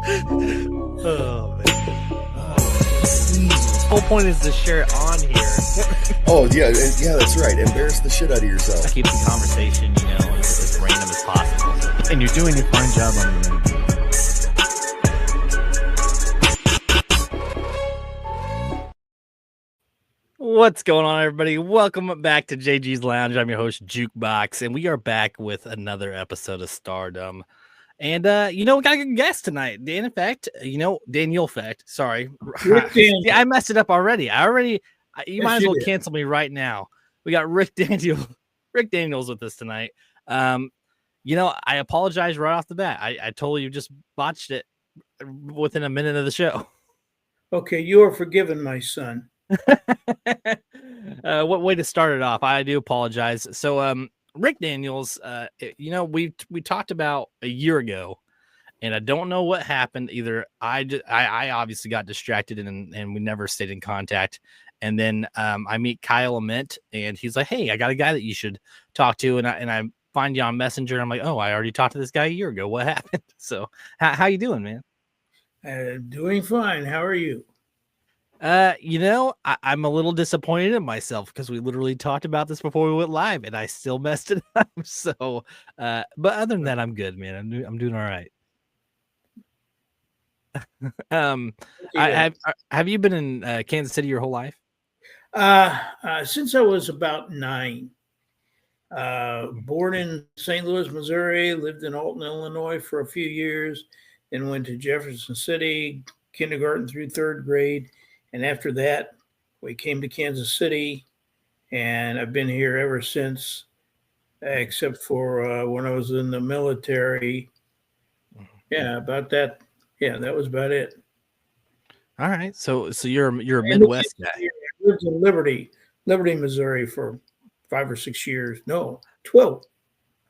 Oh man. Whole point is to share it on here. Oh yeah, that's right. Embarrass the shit out of yourself. Keep the conversation, as random as possible. And you're doing a fine job on your end. What's going on, everybody? Welcome back to JG's Lounge. I'm your host, Jukebox, and we are back with another episode of Stardom. And we got a good guest tonight. Daniel Fact. Sorry. See, I messed it up already. You might as well cancel me right now. We got Rick Daniels with us tonight. I apologize right off the bat. I totally just botched it within a minute of the show. Okay, you are forgiven, my son. What way to start it off? I do apologize. So, Rick Daniels, we talked about a year ago, and I don't know what happened. Either I obviously got distracted and we never stayed in contact. And then I meet Kyle Ament, and he's like, "Hey, I got a guy that you should talk to." And I find you on Messenger. And I'm like, "Oh, I already talked to this guy a year ago. What happened?" So, how you doing, man? Doing fine. How are you? I'm a little disappointed in myself because we literally talked about this before we went live, and I still messed it up. So, but other than that, I'm good, man. I'm doing all right. Have you been in Kansas City your whole life? Since I was about 9. Born in St. Louis, Missouri, lived in Alton, Illinois for a few years, then went to Jefferson City, kindergarten through 3rd grade. And after that, we came to Kansas City, and I've been here ever since, except for when I was in the military. Yeah, about that. Yeah, that was about it. All right. So you're a Midwest guy. I lived in Liberty, Missouri for 5 or 6 years. No, 12.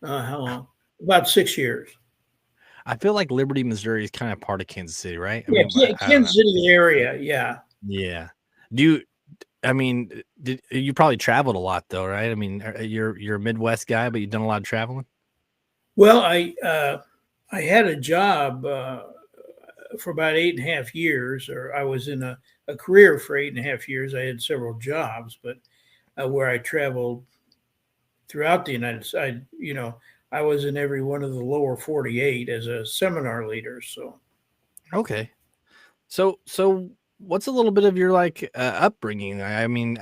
How long? About 6 years. I feel like Liberty, Missouri is kind of part of Kansas City, right? Kansas City area. Yeah. Yeah. You probably traveled a lot though, right? I mean, you're a Midwest guy, but you've done a lot of traveling. Well, I had a job for about 8.5 years, or I was in a career for 8.5 years. I had several jobs, but where I traveled throughout the United States. I was in every one of the lower 48 as a seminar leader. So, okay. So what's a little bit of your upbringing? I mean,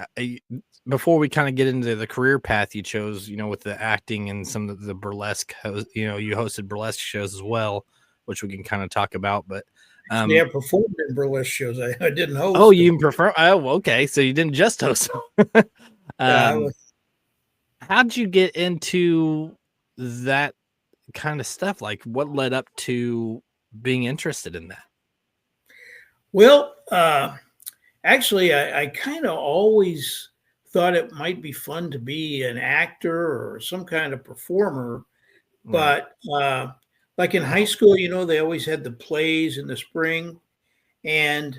before we kind of get into the career path you chose, with the acting and some of the burlesque, you hosted burlesque shows as well, which we can kind of talk about. But I performed in burlesque shows. I didn't host. Oh, you prefer? Oh, okay. So you didn't just host. How'd you get into that kind of stuff? Like, what led up to being interested in that? Well, actually, I kind of always thought it might be fun to be an actor or some kind of performer. But like in high school, they always had the plays in the spring. And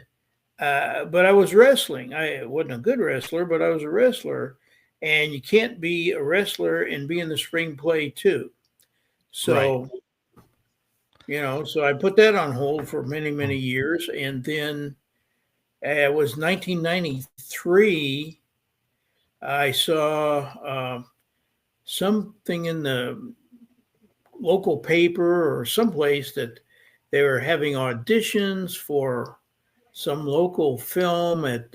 but I was wrestling. I wasn't a good wrestler, but I was a wrestler. And you can't be a wrestler and be in the spring play too. So, right. So I put that on hold for many, many years. And then it was 1993. I saw something in the local paper or someplace that they were having auditions for some local film at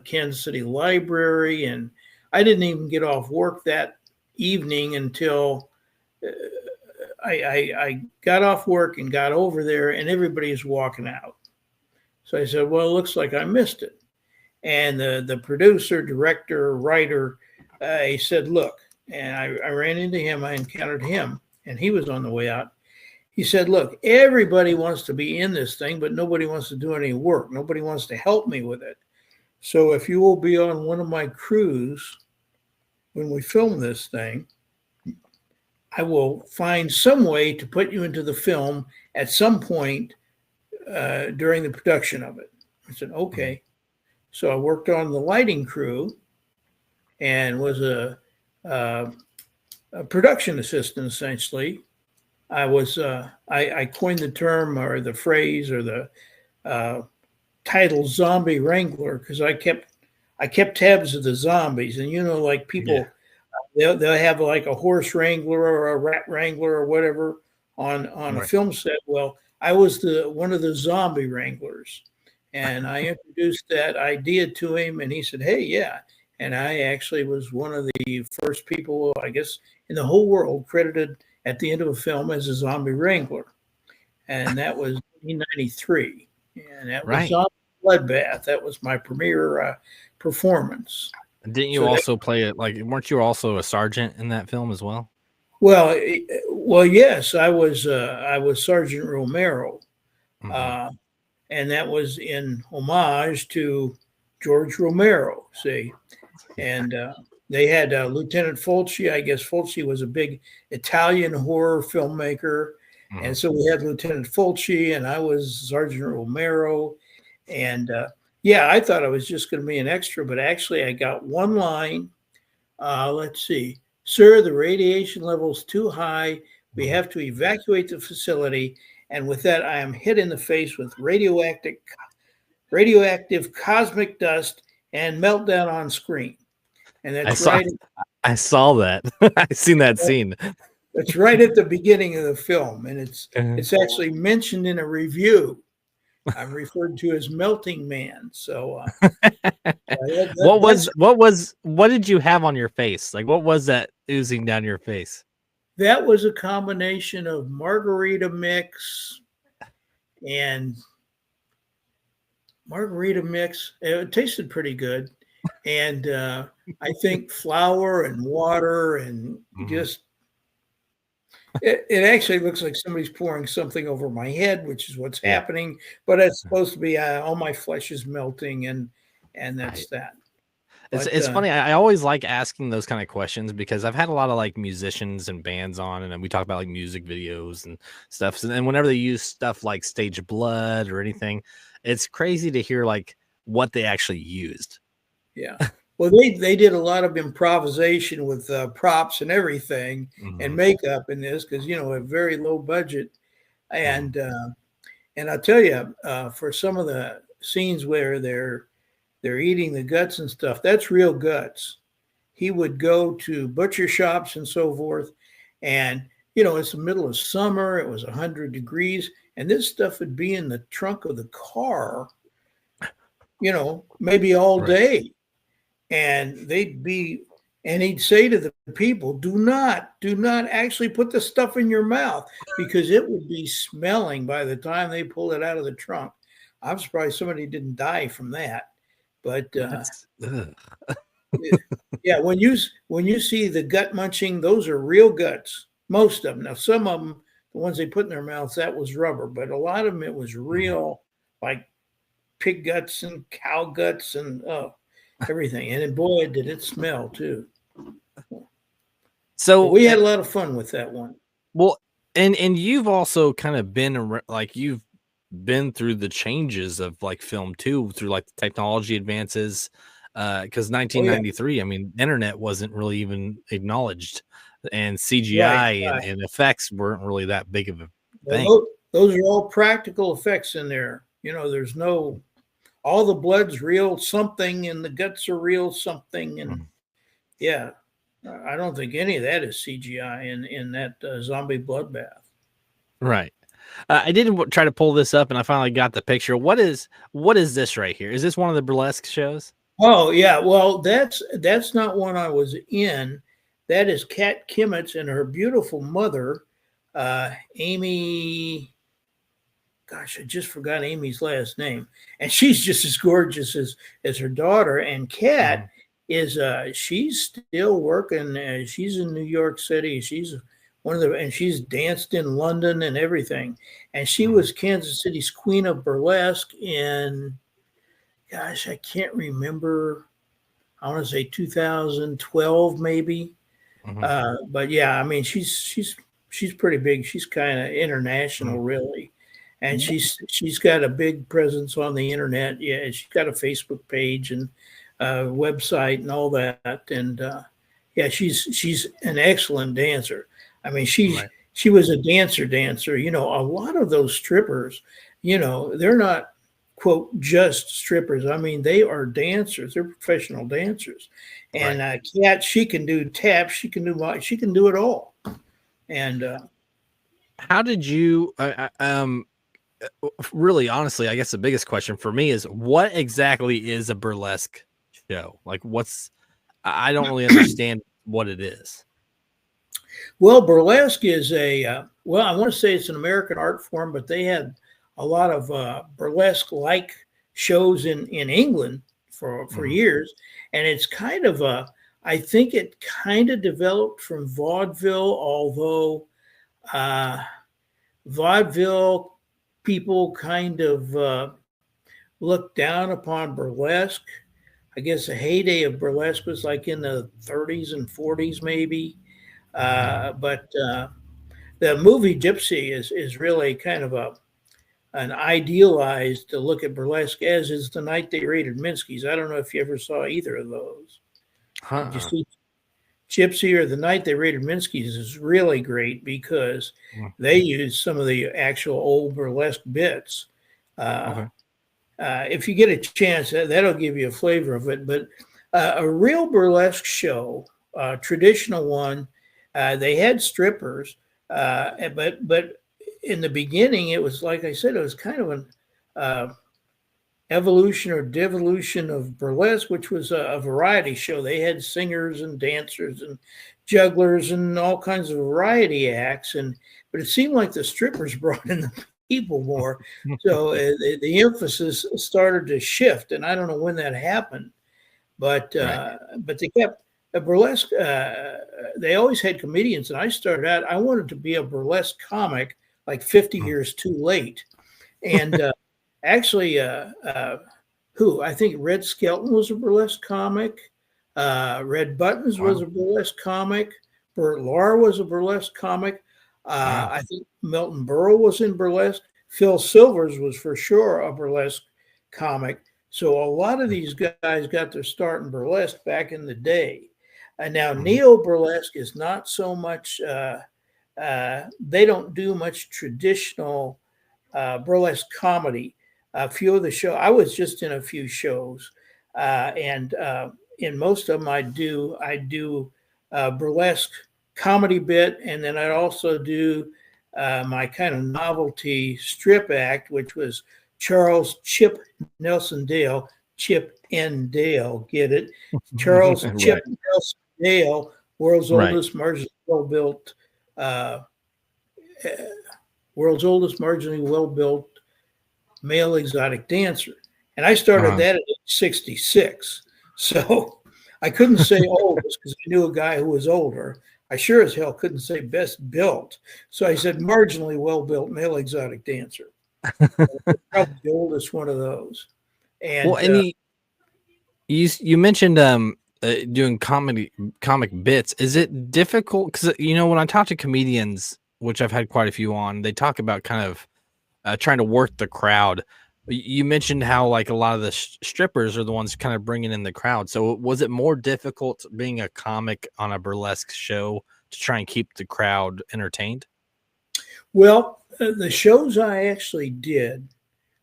Kansas City Library. And I didn't even get off work that evening until I got off work and got over there, and everybody is walking out. So I said, well, it looks like I missed it. And the producer, director, writer, he said, look, and I ran into him. I encountered him, and he was on the way out. He said, look, everybody wants to be in this thing, but nobody wants to do any work. Nobody wants to help me with it. So if you will be on one of my crews when we film this thing, I will find some way to put you into the film at some point during the production of it. I said, okay. So I worked on the lighting crew and was a production assistant, essentially. I coined the term or the phrase or the uh, title "zombie wrangler" because I kept tabs of the zombies, and like Yeah. people they'll have like a horse wrangler or a rat wrangler or whatever on a Right. film set. Well, I was the one of the zombie wranglers, and I introduced that idea to him, and he said, "Hey, yeah." And I actually was one of the first people, I guess, in the whole world credited at the end of a film as a zombie wrangler, and that was 1993, and that was Right. Zombie Bloodbath. That was my premiere performance. Didn't you So that also play it like weren't you also a sergeant in that film as well? well, yes, I was Sergeant Romero, Mhm. uh, and that was in homage to George Romero. See, and they had Lieutenant Fulci. I guess Fulci was a big Italian horror filmmaker, and Mhm. so we had Lieutenant Fulci, and I was Sergeant Romero, and yeah, I thought I was just going to be an extra, but actually, I got one line. Let's see. Sir, the radiation level is too high. We Mhm. have to evacuate the facility. And with that, I am hit in the face with radioactive cosmic dust and meltdown on screen. And I saw I saw that. I seen that scene. that's right at the beginning of the film, and Uh, it's actually mentioned in a review. I'm referred to as Melting Man. So that's what did you have on your face? Like what was that oozing down your face? that was a combination of margarita mix and margarita mix. It tasted pretty good, and I think flour and water and Mhm. just it actually looks like somebody's pouring something over my head, which is what's Yeah. happening. But it's supposed to be all my flesh is melting, and that's Right. that. It's But it's funny. I always like asking those kind of questions because I've had a lot of like musicians and bands on, and then we talk about like music videos and stuff. And whenever they use stuff like stage blood or anything, it's crazy to hear like what they actually used. yeah. Well, they did a lot of improvisation with props and everything and Hmm. makeup in this because a very low budget Hmm. and I'll tell you for some of the scenes where they're eating the guts and stuff. That's real guts. He would go to butcher shops and so forth, and it's the middle of summer. It was 100 degrees, and this stuff would be in the trunk of the car, maybe all Right. day, and and he'd say to the people, do not actually put the stuff in your mouth because it would be smelling by the time they pull it out of the trunk. I'm surprised somebody didn't die from that. But That's ugh. yeah, when you see the gut munching, those are real guts. Most of them. Now, some of them, the ones they put in their mouths, that was rubber, but a lot of them it was Mhm. real, like pig guts and cow guts and everything. And then, boy, did it smell too. But So we had a lot of fun with that one. well, and you've also kind of been like you've been through the changes of like film too through like the technology advances because Oh yeah, 1993 I mean internet wasn't really even acknowledged and right. CGI and effects weren't really that big of a Well, thing. those are all practical effects in there. There's no all the blood's real something, and the guts are real something, and Mhm. yeah, I don't think any of that is CGI in that zombie bloodbath. Right. I did try to pull this up and I finally got the picture. What is this right here? Is this one of the burlesque shows? Oh yeah, well that's not one I was in. That is Kat Kimmitz and her beautiful mother, Amy. Gosh, I just forgot Amy's last name, and she's just as gorgeous as her daughter. And Kat Mhm. is she's still working. She's in New York City. She's one of the and she's danced in London and everything. And she Mhm. was Kansas City's queen of burlesque in gosh, I can't remember. I want to say 2012 maybe. Mhm. But yeah, I mean she's pretty big. She's kind of Mhm. international, really, and W- she's got a big presence on the internet. Yeah, she's got a Facebook page and website and all that. And yeah, she's an excellent dancer. I mean Right. she was a dancer. You know, a lot of those strippers, you know, they're not quote just strippers. I mean, they are dancers. They're professional dancers. And Right. Kat, she can do taps. She can do it all. And How did you really honestly, I guess the biggest question for me is what exactly is a burlesque show? Like I don't really understand what it is. well, burlesque is well, I want to say it's an American art form, but they had a lot of burlesque like shows in England for Mhm. years. And it's kind of I think it kind of developed from vaudeville, although uh, vaudeville people kind of looked down upon burlesque. I guess the heyday of burlesque was like in the 30s and 40s, maybe. But the movie Gypsy is really kind of an idealized to look at burlesque, as is The Night They Raided Minsky's. I don't know if you ever saw either of those. Did you Huh. see Gypsy or The Night They Raided Minsky's? Is really great because Mm. they use some of the actual old burlesque bits. Uh, Okay. if you get a chance, that'll give you a flavor of it. But a real burlesque show, traditional one, they had strippers, but in the beginning, it was like I said, it was kind of an evolution or devolution of burlesque, which was a variety show. They had singers and dancers and jugglers and all kinds of variety acts, but it seemed like the strippers brought in the people more. So the emphasis started to shift, and I don't know when that happened, Right. but they kept a burlesque. They always had comedians, and I started out. I wanted to be a burlesque comic, like 50 Mm. years too late, and actually, who I think Red Skelton was a burlesque comic. Red Buttons was Wow. a burlesque comic. Bert Lahr was a burlesque comic. Wow. I think Milton Berle was in burlesque. Phil Silvers was for sure a burlesque comic. So a lot of these guys got their start in burlesque back in the day. And now Mhm. neo burlesque is not so much. They don't do much traditional burlesque comedy. A few of the show I was just in a few shows, and in most of them I do burlesque comedy bit, and then I'd also do my kind of novelty strip act, which was Charles Chip Nelson Dale, Chip N. Dale, get it? Charles Chip Right. Nelson Dale, world's Right. oldest marginally well-built, uh, uh, world's oldest marginally well-built male exotic dancer. And I started Uh-huh. that at age 66. So I couldn't say oldest because I knew a guy who was older. I sure as hell couldn't say best built. So I said marginally well built male exotic dancer. Probably the oldest one of those. Well, And and you mentioned doing comic bits. Is it difficult? Because when I talk to comedians, which I've had quite a few on, they talk about kind of trying to work the crowd. You mentioned how like a lot of the strippers are the ones kind of bringing in the crowd. So was it more difficult being a comic on a burlesque show to try and keep the crowd entertained? well, the shows I actually did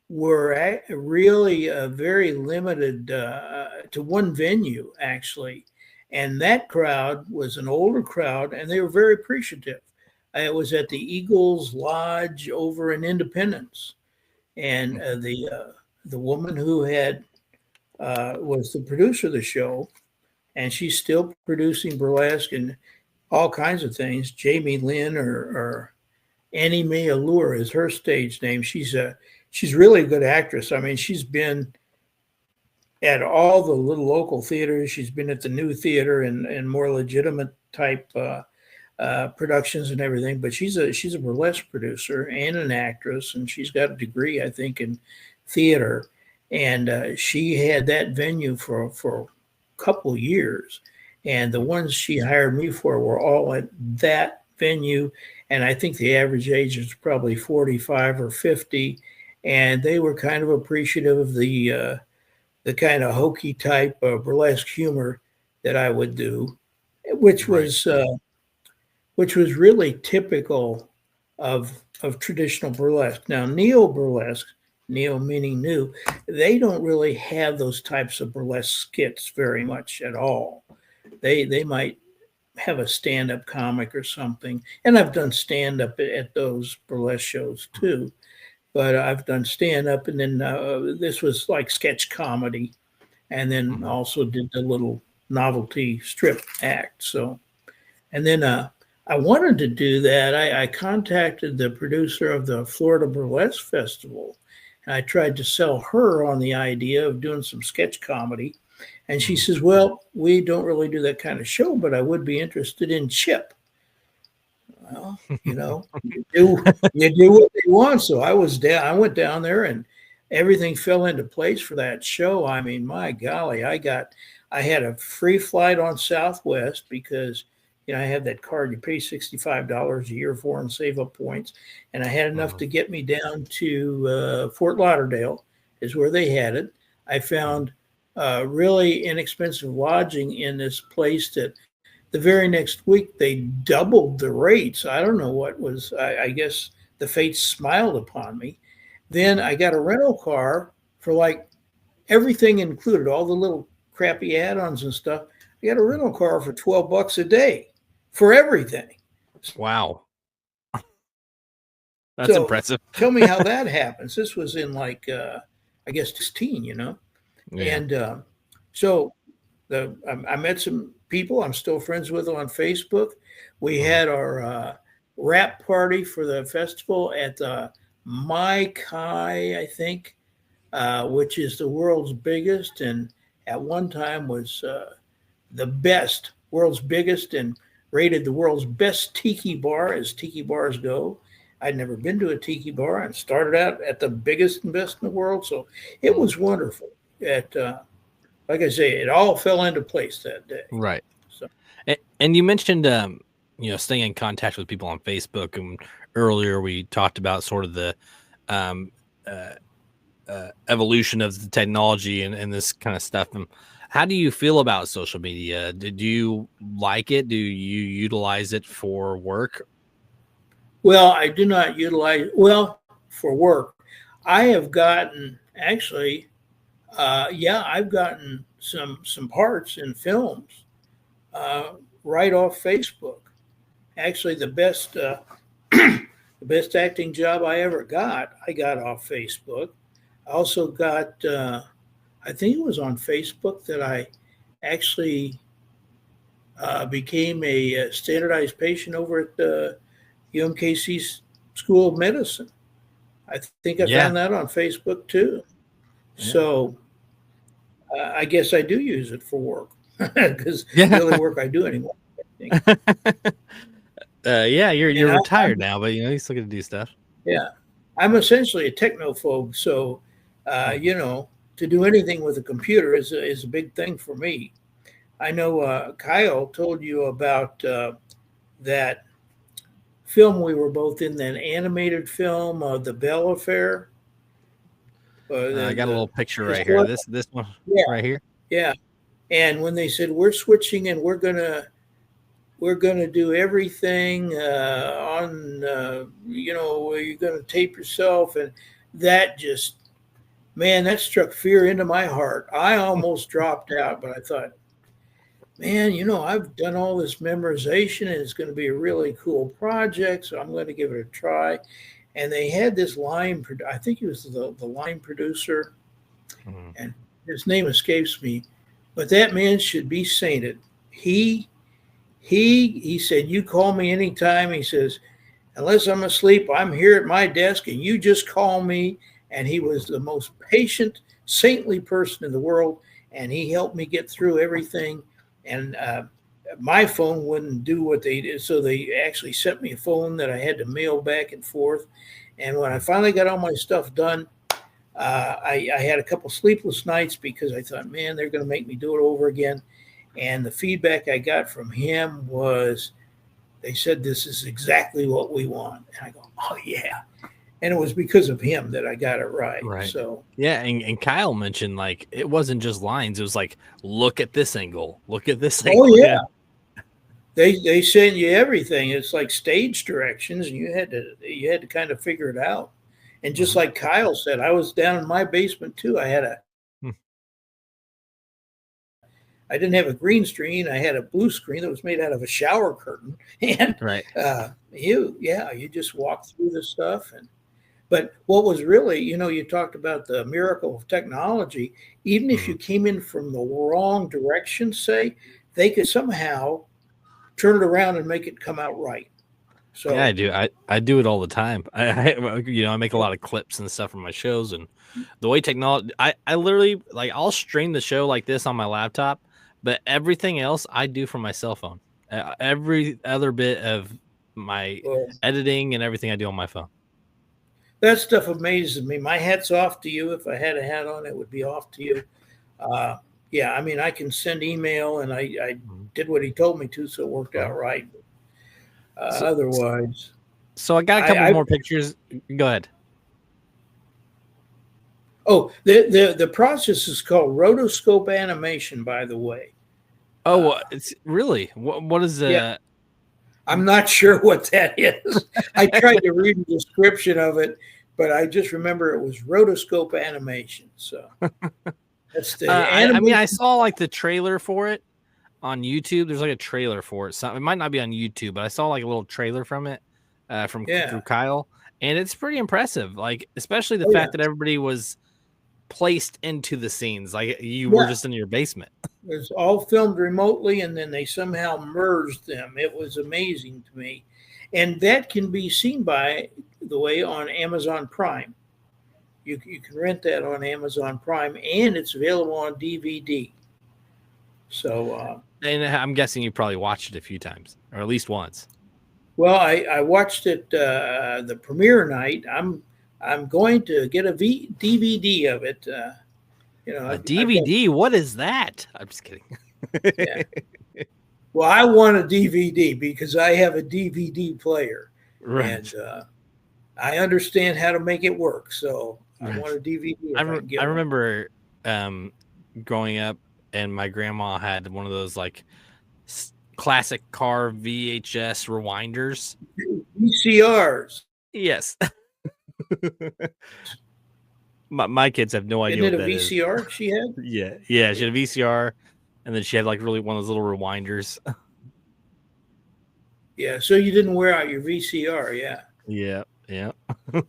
were really very limited to one venue, actually. And that crowd was an older crowd, and they were very appreciative. It was at the Eagles Lodge over in Independence, and Mhm. the woman who had was the producer of the show, and she's still producing burlesque and all kinds of things. Jamie Lynn or Annie Mae Allure is her stage name. She's really a good actress. I mean, she's been at all the little local theaters. She's been at the New Theater and more legitimate type productions and everything. But she's a burlesque producer and an actress, and she's got a degree, I think, in theater. And she had that venue for a couple years, and the ones she hired me for were all at that venue. And I think the average age is probably 45 or 50, and they were kind of appreciative of the kind of hokey type of burlesque humor that I would do, which Right. was which was really typical of traditional burlesque. Now, neo burlesque, neo meaning new, they don't really have those types of burlesque skits very much at all. They might have a stand-up comic or something, and I've done stand-up at those burlesque shows too. But I've done stand-up, and then this was like sketch comedy, and then Mhm. also did the little novelty strip act. So, and then I wanted to do that. I contacted the producer of the Florida Burlesque Festival, and I tried to sell her on the idea of doing some sketch comedy. And she Mhm. says, "Well, we don't really do that kind of show, but I would be interested in Chip." Well, you do what they want. So I was down. I went down there, and everything fell into place for that show. I mean, my golly, I had a free flight on Southwest because I have that card you pay $65 a year for and save up points, and I had enough Mhm. to get me down to Fort Lauderdale, is where they had it. I Mhm. found really inexpensive lodging in this place that the very next week they doubled the rates. I don't know what was, I guess the fates smiled upon me. Then Mhm. I got a rental car for like everything included, all the little crappy add-ons and stuff. I got a rental car for $12 a day for everything. Wow, that's So impressive. tell me how that happens. This was in like I guess 16. Yeah. And so I met some people I'm still friends with on Facebook. We Mhm. had our wrap party for the festival at the Mai Kai, I think, which is the world's biggest, and at one time was world's biggest, and rated the world's best tiki bar as tiki bars go. I'd never been to a tiki bar and started out at the biggest and best in the world, so it Mhm. was wonderful. At Like I say, it all fell into place that day. Right. So And you mentioned, staying in contact with people on Facebook, and earlier we talked about sort of the um, uh, evolution of the technology and this kind of stuff. And how do you feel about social media? Did you like it? Do you utilize it for work? well, I do not utilize well for work. I have gotten actually, yeah, I've gotten some parts in films uh, right off Facebook. Actually, the best acting job I ever got, I got off Facebook. I also got, I think it was on Facebook that I actually became a standardized patient over at the UMKC School of Medicine. I think I Yeah. found that on Facebook too. Yeah. So I guess I do use it for work because the Yeah. only work I do anymore. I think. Yeah, And you're I'm retired now, but you still get to do stuff. yeah, I'm essentially a technophobe. So Mhm. to do anything with a computer is a big thing for me. I know Kyle told you about that film we were both in, that animated film, The Bell Affair. I got a The little picture right here. historic. This one Yeah, right here. yeah. And when they said we're switching and we're gonna do everything on, where you're gonna tape yourself, and that just, man, that struck fear into my heart. I almost dropped out, but I thought, man, I've done all this memorization and it's going to be a really cool project, so I'm going to give it a try. And they had this I think he was the line producer, Mhm. and his name escapes me, but that man should be sainted. He said, "You call me anytime." He says, "Unless I'm asleep, I'm here at my desk, and you just call me." And he was the most patient, saintly person in the world, and he helped me get through everything. And my phone wouldn't do what they did, so they actually sent me a phone that I had to mail back and forth. And when I finally got all my stuff done, I had a couple sleepless nights because I thought, man, they're going to make me do it over again. And the feedback I got from him was, they said, "This is exactly what we want." And I go, "Oh, yeah." And it was because of him that I got it right. Right. So, Yeah, and Kyle mentioned, like, it wasn't just lines, it was like, look at this angle, look at this oh, angle. yeah. Yeah. They send you everything. It's like stage directions, and you had to kind of figure it out. And just Mhm. like Kyle said, I was down in my basement too. Hmm. I didn't have a green screen. I had a blue screen that was made out of a shower curtain, and Right. you just walk through the stuff. And but what was really, you talked about the miracle of technology. Even if you Mhm. came in from the wrong direction, say, they could somehow turn it around and make it come out right. Yeah, I So, do. I do it all the time. I make a lot of clips and stuff from my shows, and the way technology, I literally like I'll stream the show like this on my laptop, but everything else I do from my cell phone. Every other bit of my well, editing and everything I do on my phone. that stuff amazes me. My hat's off to you. If I had a hat on, it would be off to you. Uh, yeah, I mean, I can send email, and I Mhm. did what he told me to, so it worked Mhm. out right. So, Otherwise, so I got a couple I more pictures. Go ahead. oh, the process is called rotoscope animation, by the way. Oh, Uh, it's really what is yeah, the I'm not sure what that is. I tried to read the description of it, but I just remember it was rotoscope animation. So that's the I mean, I animation. saw like the trailer for it on YouTube. There's like a trailer for it. So it might not be on YouTube, but I saw like a little trailer from it from Yeah. through Kyle, and it's pretty impressive. Like especially the Oh yeah. fact that everybody was placed into the scenes, like you were Yeah. just in your basement. It was all filmed remotely, and then they somehow merged them. It was amazing to me, and that can be seen, by the way, on Amazon Prime. You can rent that on Amazon Prime, and it's available on DVD. So, And I'm guessing you probably watched it a few times, or at least once. well, I watched it the premiere night. I'm going to get a DVD of it. A I've got, DVD? What is that? I'm just kidding. yeah. Well, I want a DVD because I have a DVD player, and Right. I understand how to make it work. So I Right. want a DVD if I can I get one. remember um growing up, and my grandma had one of those like classic car VHS rewinders. VCRs. Yes. My kids have no idea Isn't it what a that is. VCR she had? Yeah. Yeah. She had a VCR, and then she had like really one of those little rewinders. Yeah. So you didn't wear out your VCR. Yeah. Yeah. Yeah. All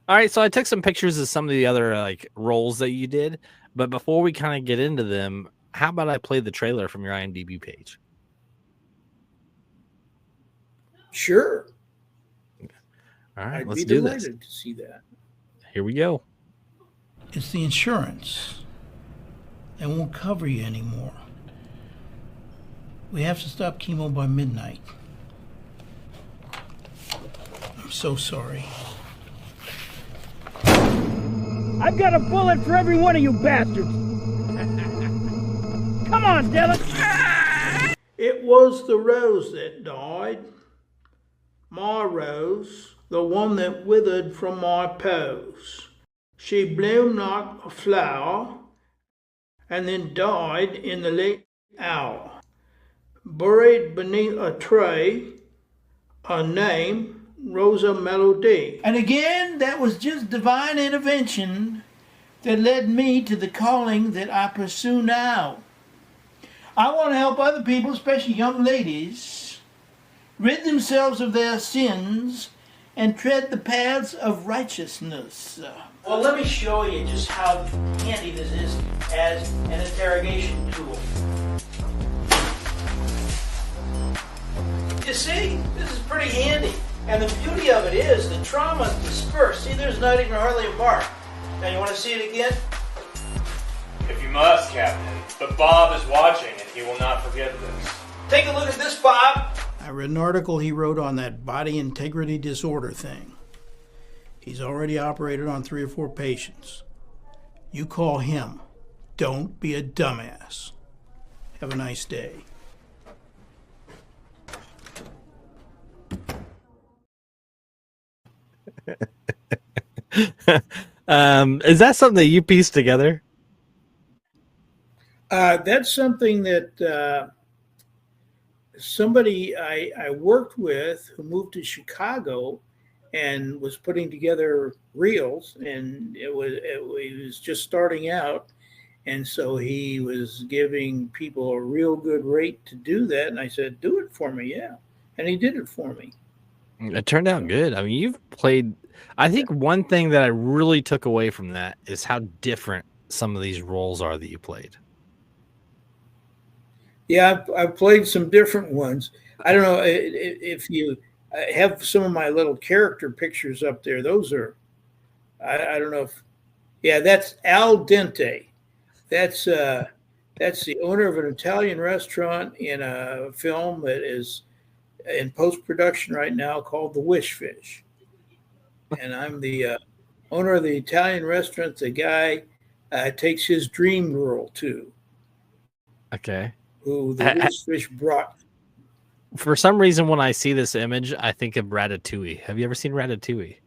right. So I took some pictures of some of the other like roles that you did. But before we kind of get into them, how about I play the trailer from your IMDb page? Sure. All right. I'd Let's be do this. delighted to see that. Here we go. It's the insurance. They won't cover you anymore. We have to stop chemo by midnight. I'm so sorry. I've got a bullet for every one of you bastards. Come on, Dylan. It was the rose that died. My rose, the one that withered from my pose. She bloomed like a flower, and then died in the late hour. Buried beneath a tray, her name, Rosa Melody. And again, that was just divine intervention that led me to the calling that I pursue now. I want to help other people, especially young ladies, rid themselves of their sins and tread the paths of righteousness. Well, let me show you just how handy this is as an interrogation tool. You see, this is pretty handy. And the beauty of it is the trauma is dispersed. See, there's not even hardly a mark. Now, you want to see it again? If you must, Captain. But Bob is watching, and he will not forget this. Take a look at this, Bob. I read an article he wrote on that body integrity disorder thing. He's already operated on 3 or 4 patients. You call him. Don't be a dumbass. Have a nice day. Is that something that you pieced together? That's something that somebody I worked with who moved to Chicago and was putting together reels, and he was just starting out, and so he was giving people a real good rate to do that, and I said, "Do it for me, yeah," and he did it for me. It turned out good. I mean, you've played. I think one thing that I really took away from that is how different some of these roles are that you played. Yeah, I've played some different ones. I don't know if you have some of my little character pictures up there. Those are, I don't know if, yeah, that's Al Dente. That's that's the owner of an Italian restaurant in a film that is in post production right now called The Wish Fish, and I'm the owner of the Italian restaurant. The guy takes his dream girl to, Okay. who the Wish Fish brought. For some reason, when I see this image, I think of Ratatouille. Have you ever seen Ratatouille?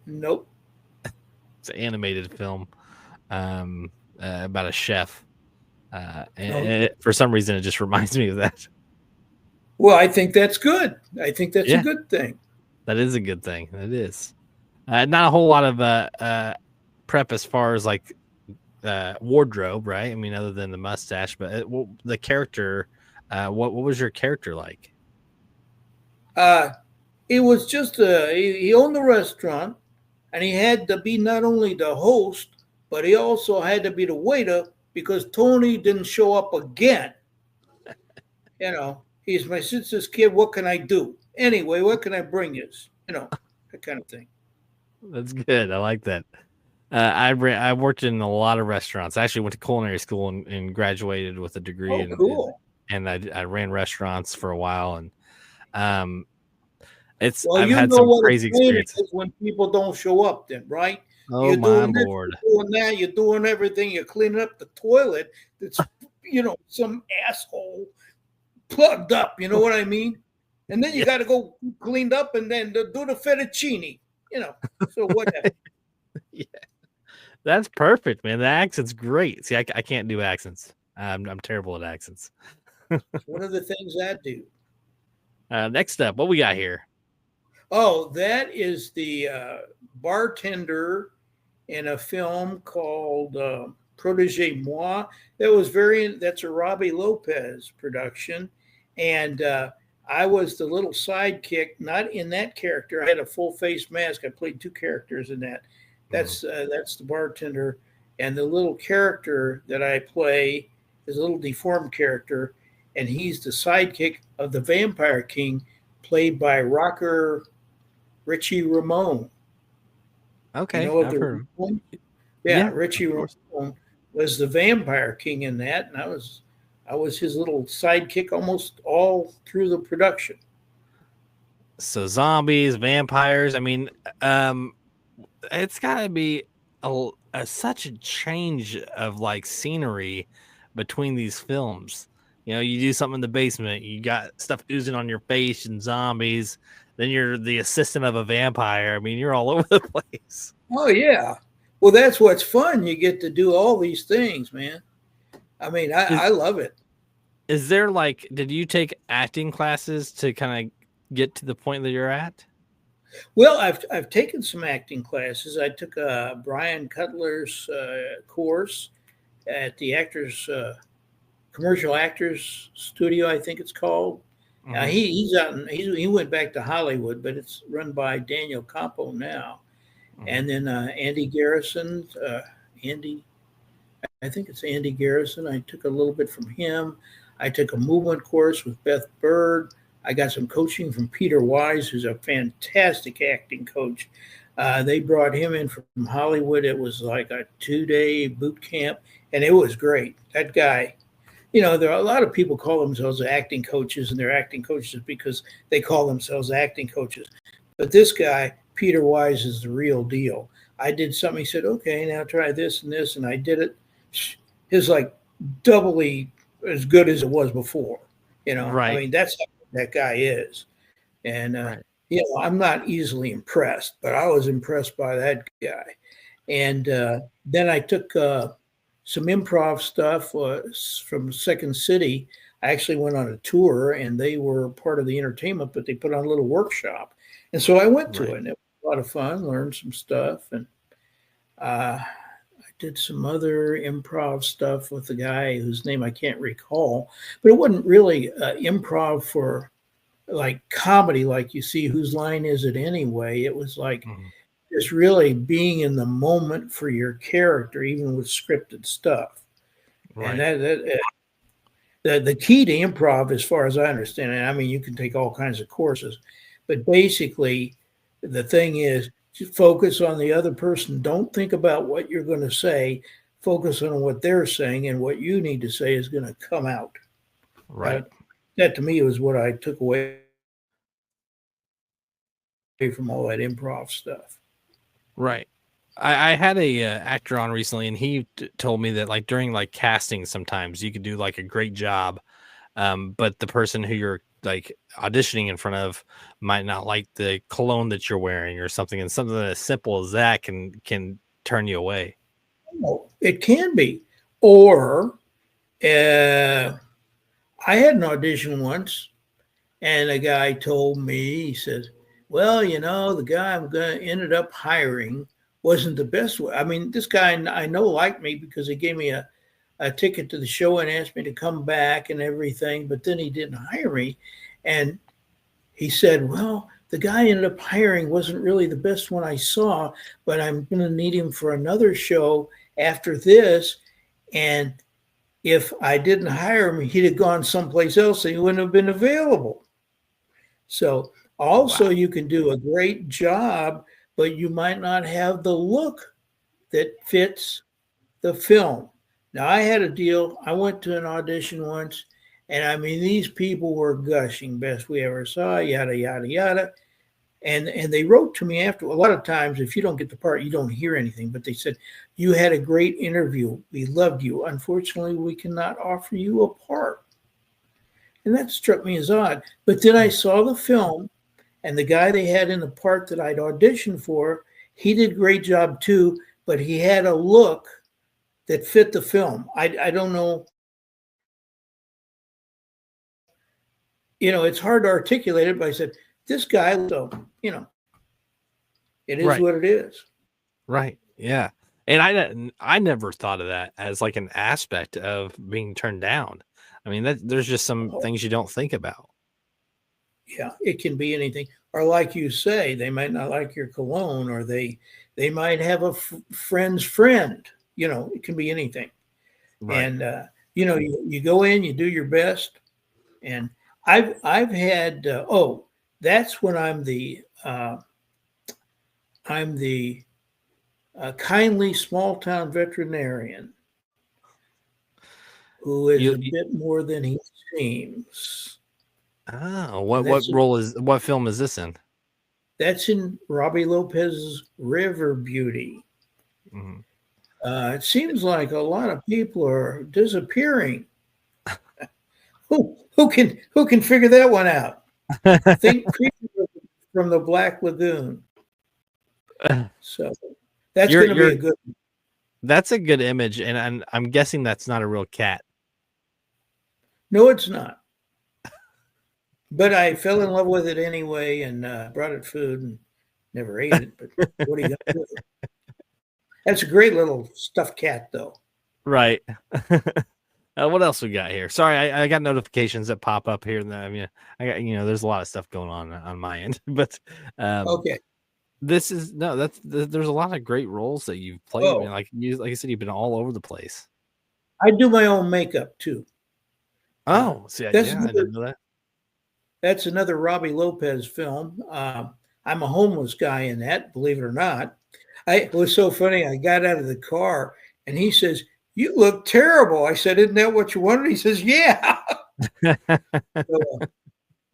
Nope. It's an animated film about a chef. For some reason, it just reminds me of that. Well, I think that's good. I think that's a good thing. That is a good thing. It is. Not a whole lot of prep as far as like wardrobe, right? I mean, other than the mustache, but the character. What was your character like? It was just he owned the restaurant, and he had to be not only the host, but he also had to be the waiter because Tony didn't show up again. You know, he's my sister's kid. What can I do? Anyway, what can I bring you? You know, that kind of thing. That's good. I like that. I worked in a lot of restaurants. I actually went to culinary school and graduated with a degree. Oh, cool. And I ran restaurants for a while, and I've had some crazy experiences when people don't show up. Then, right? Oh, you're my doing this, Lord! You're doing that. You're doing everything. You're cleaning up the toilet. That's some asshole plugged up. You know what I mean? And then you got to go cleaned up and then do the fettuccine. So whatever. Yeah, that's perfect, man. The accent's great. See, I can't do accents. I'm terrible at accents. It's one of the things I do. Next up, what we got here? Oh, that is the bartender in a film called Protégé Moi. That's a Robbie Lopez production. And I was the little sidekick, not in that character. I had a full face mask. I played two characters in that. That's the bartender. And the little character that I play is a little deformed character. And he's the sidekick of the Vampire King, played by rocker Richie Ramone. Okay, you know I've heard him. Yeah, Richie Ramone was the Vampire King in that, and I was his little sidekick almost all through the production. So zombies, vampires. I mean, it's got to be such a change of like scenery between these films. You do something in the basement, you got stuff oozing on your face and zombies. Then you're the assistant of a vampire. I mean, you're all over the place. Oh, yeah. Well, that's what's fun. You get to do all these things, man. I mean, I love it. Is there did you take acting classes to kind of get to the point that you're at? Well, I've taken some acting classes. I took Brian Cutler's course at the Commercial Actors Studio, I think it's called. Mm-hmm. He went back to Hollywood, but it's run by Daniel Campo now. Mm-hmm. And then Andy Garrison, I think it's Andy Garrison. I took a little bit from him. I took a movement course with Beth Bird. I got some coaching from Peter Wise, who's a fantastic acting coach. They brought him in from Hollywood. It was like a 2-day boot camp, and it was great. That guy. There are a lot of people call themselves acting coaches, and they're acting coaches because they call themselves acting coaches. But this guy, Peter Wise, is the real deal. I did something. He said, okay, now try this and this. And I did it. It's like doubly as good as it was before. Right. I mean, that's how that guy is. And, right. I'm not easily impressed, but I was impressed by that guy. And then I took some improv stuff from Second City. I actually went on a tour, and they were part of the entertainment, but they put on a little workshop, and so I went to Right. it, and it was a lot of fun. Learned some stuff, and I did some other improv stuff with a guy whose name I can't recall, but it wasn't really improv for like comedy, like you see Whose Line Is It Anyway? It was like Mhm. just really being in the moment for your character, even with scripted stuff. And Right. the key to improv, as far as I understand it, I mean, you can take all kinds of courses, but basically, the thing is to focus on the other person. Don't think about what you're going to say. Focus on what they're saying, and what you need to say is going to come out. Right. That to me was what I took away from all that improv stuff. Right. I had a actor on recently, and he told me that like during like casting, sometimes you could do like a great job, but the person who you're like auditioning in front of might not like the cologne that you're wearing or something, and something as simple as that can turn you away. Oh, it can be. Or I had an audition once, and a guy told me, he said, "Well, the guy I'm going to ended up hiring wasn't the best way." I mean, this guy I know liked me because he gave me a ticket to the show and asked me to come back and everything, but then he didn't hire me. And he said, "Well, the guy I ended up hiring wasn't really the best one I saw, but I'm going to need him for another show after this. And if I didn't hire him, he'd have gone someplace else and he wouldn't have been available." So also Wow. you can do a great job, but you might not have the look that fits the film. Now I had a deal. I went to an audition once, and I mean these people were gushing, "Best we ever saw," yada yada yada. And they wrote to me after. A lot of times, if you don't get the part, you don't hear anything. But they said, "You had a great interview. We loved you. Unfortunately, we cannot offer you a part." And that struck me as odd. But then I saw the film, and the guy they had in the part that I'd auditioned for, he did a great job too, but he had a look that fit the film. I don't know. It's hard to articulate it, but I said, this guy, so, it is Right. what it is. Right. Yeah. And I never thought of that as like an aspect of being turned down. I mean, there's just some Oh, things you don't think about. yeah, it can be anything. Or like you say, they might not like your cologne, or they might have a friend's friend. It can be anything. Right. And you go in, you do your best. And I've had that's when I'm the kindly small town veterinarian who is a You bit more than he seems. Oh, And what film is this in? that's in Robbie Lopez's River Beauty. Mhm. It seems like a lot of people are disappearing. Who can figure that one out? Think creature from the Black Lagoon. So that's You're going to be you're a good. That's a good image, and I'm guessing that's not a real cat. No, it's not. But I fell in love with it anyway, and brought it food and never ate it. But what are you going to do? That's a great little stuffed cat, though. Right. What else we got here? Sorry, I got notifications that pop up here. And I mean, I got there's a lot of stuff going on my end, but Okay. this is no. There's a lot of great roles that you've played. I mean, Oh, like I said, you've been all over the place. I do my own makeup too. Uh, Oh, see, that's yeah, I another didn't know that. that's another Robbie Lopez film. I'm a homeless guy in that, believe it or not. It was so funny. I got out of the car, and he says, "You look terrible." I said, "Isn't that what you wanted?" He says, "Yeah." So,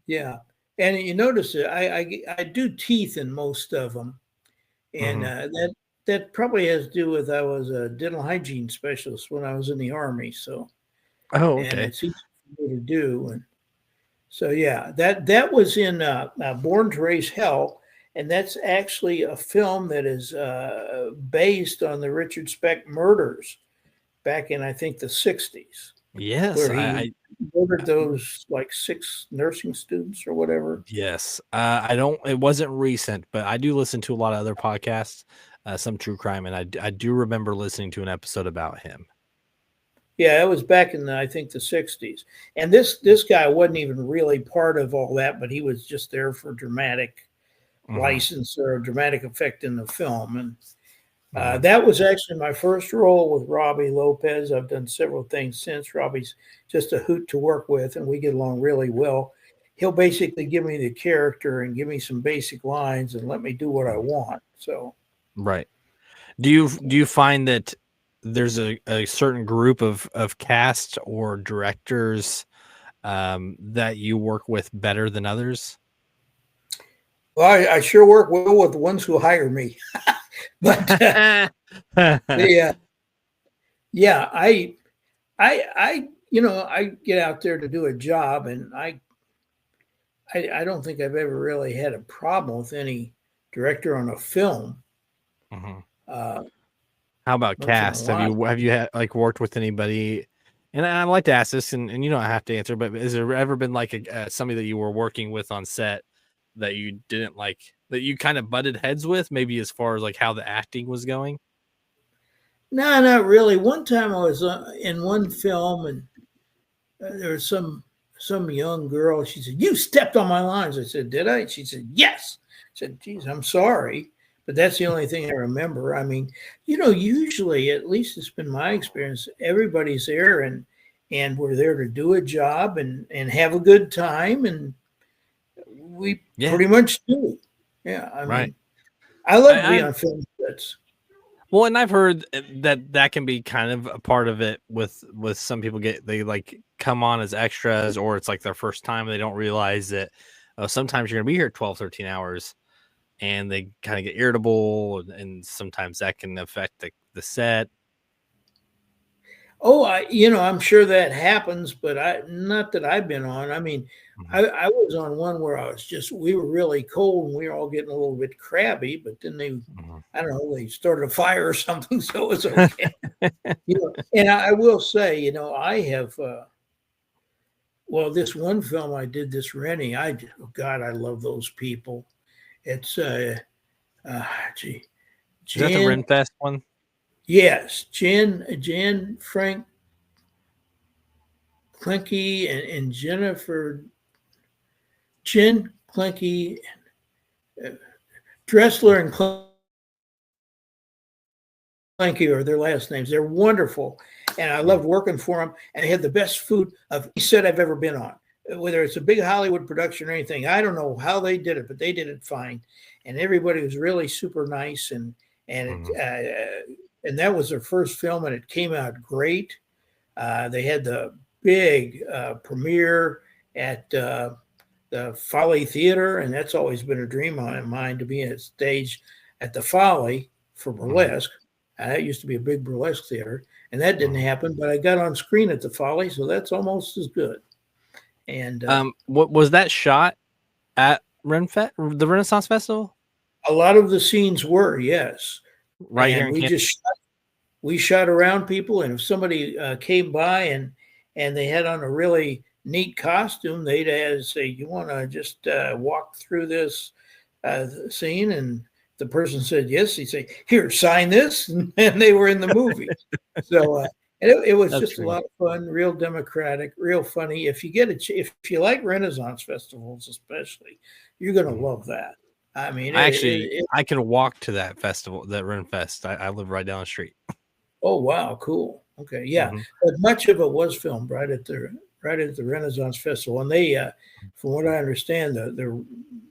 yeah. And you notice that I do teeth in most of them, and Mhm. that probably has to do with I was a dental hygiene specialist when I was in the Army. So, Oh, and okay. it's easy for me to do. And so, yeah, that was in Born to Raise Hell, and that's actually a film that is based on the Richard Speck murders back in, I think, the 60s. Yes, where he ordered those like 6 nursing students or whatever. yes. I don't. It wasn't recent, but I do listen to a lot of other podcasts, some true crime, and I do remember listening to an episode about him. Yeah, it was back in I think the 60s. And this guy wasn't even really part of all that, but he was just there for dramatic license or dramatic effect in the film. And that was actually my first role with Robbie Lopez. I've done several things since. Robbie's just a hoot to work with, and we get along really well. He'll basically give me the character and give me some basic lines and let me do what I want. So Right. Do you find that there's a certain group of cast or directors that you work with better than others? well, I sure work well with the ones who hire me. But the yeah, I get out there to do a job, and I don't think I've ever really had a problem with any director on a film. Uh, How about once in a cast? while. Have you had, like, worked with anybody? And I'd like to ask this, and you don't have to answer, but has there ever been like somebody that you were working with on set that you didn't like, that you kind of butted heads with, maybe as far as like how the acting was going? No, not really. One time I was in one film, and there was some young girl. She said, "You stepped on my lines." I said, "Did I?" She said, "Yes." I said, "Geez, I'm sorry." But that's the only thing I remember. I mean, usually, at least it's been my experience, everybody's there, and we're there to do a job and have a good time, and we Yeah, pretty much do. Yeah, I right. mean, I love to be I on film sets. Well, and I've heard that can be kind of a part of it with some people they like come on as extras, or it's like their first time and they don't realize that sometimes you're gonna be here 12, 13 hours, and they kind of get irritable, and sometimes that can affect the set. Oh, I'm sure that happens, but not that I've been on. I mean, Mhm, I was on one where we were really cold and we were all getting a little bit crabby, but then mhm. I don't know, they started a fire or something, so it was okay. And I will say, I have, well, this one film I did, this Rennie, oh God, I love those people. It's, uh, gee, Is that the Jan, Renfest one? yes, Jan Frank Klinke and Jennifer Jen Klinke, uh, Dressler and Klinke are their last names. They're wonderful, and I loved working for them. And they had the best food of any set I've ever been on. Whether it's a big Hollywood production or anything, I don't know how they did it, but they did it fine. And everybody was really super nice, Mhm. and that was their first film, and it came out great. They had the big premiere at the Folly Theater, and that's always been a dream of mine to be on stage at the Folly for Mhm. burlesque. That used to be a big burlesque theater, and that didn't Mhm. happen. But I got on screen at the Folly, so that's almost as good. And What was that shot at the Renaissance Festival, a lot of the scenes were, yes, right here and in Kansas? we shot around people, and if somebody came by and they had on a really neat costume, they'd say, "You want to just walk through this scene?" And the person said yes. He'd say, "Here, sign this," and they were in the movie. So and it was That's just a great. lot of fun, real democratic, real funny. If you get if you like Renaissance festivals, especially, you're going to Mhm. love that. I mean, I can walk to that festival, that Renfest. I live right down the street. oh wow, cool. Okay, yeah, Mhm. but much of it was filmed right at the Renaissance Festival, and they, from what I understand, the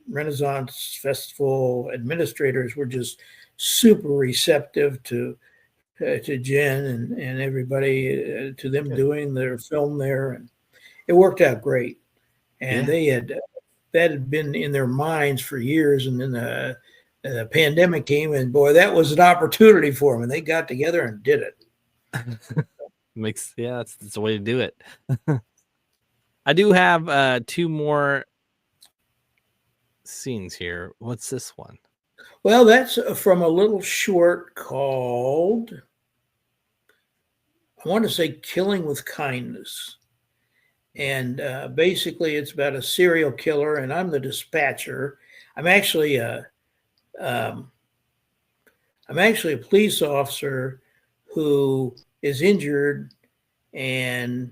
Renaissance Festival administrators were just super receptive to Jen and everybody to them Good. doing their film there, and it worked out great. And Yeah. they had that had been in their minds for years, and then the pandemic came, and boy, that was an opportunity for them, and they got together and did it. That's the way to do it. I do have 2 more scenes here. What's this one? Well, that's from a little short called I want to say Killing with Kindness. And basically, it's about a serial killer, and I'm the dispatcher. I'm actually a um, I'm actually a police officer who is injured, and